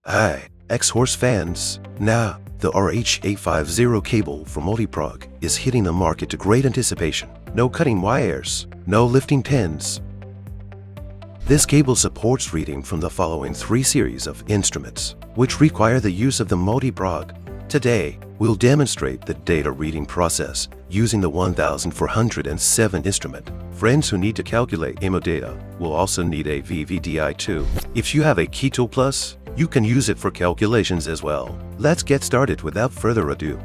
Hi, Xhorse fans. Now, the RH850 cable for multi-prog is hitting the market to great anticipation. No cutting wires, no lifting pins. This cable supports reading from the following 3 series of instruments, which require the use of the multi-prog. Today, we'll demonstrate the data reading process using the 1407 instrument. Friends who need to calculate MO data will also need a VVDI2. If you have a Keytool Plus, you can use it for calculations as well. Let's get started without further ado.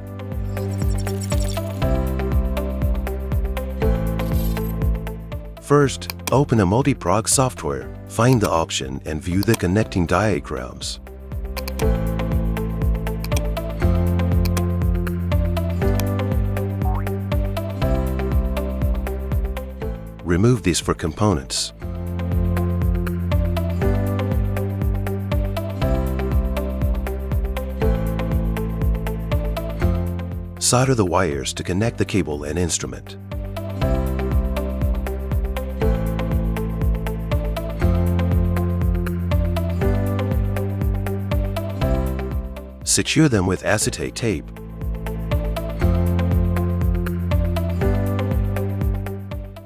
First, open a multi-prog software, find the option and view the connecting diagrams. Remove these for components. Solder the wires to connect the cable and instrument. Secure them with acetate tape.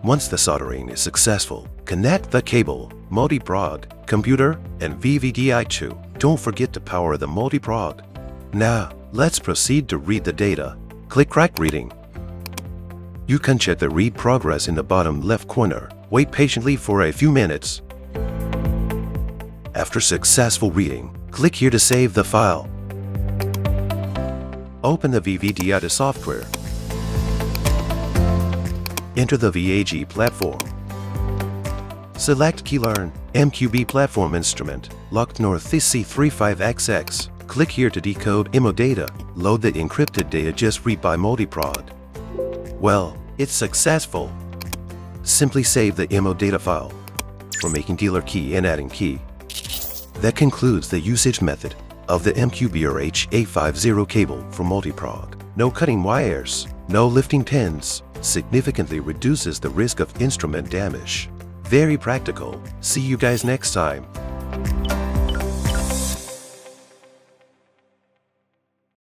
Once the soldering is successful, connect the cable, multi-prog, computer, and VVDI2. Don't forget to power the multi-prog. Now, let's proceed to read the data. Click Track Reading. You can check the read progress in the bottom left corner. Wait patiently for a few minutes. After successful reading, click here to save the file. Open the VVDI2 software. Enter the VAG platform. Select Keylearn MQB platform instrument, locked Northeast C35XX. Click here to decode MO data. Load the encrypted data just read by multi-prog. Well, it's successful. Simply save the MO data file for making dealer key and adding key. That concludes the usage method of the MQB RH850 cable for multi-prog. No cutting wires, no lifting pins. Significantly reduces the risk of instrument damage. Very practical. See you guys next time.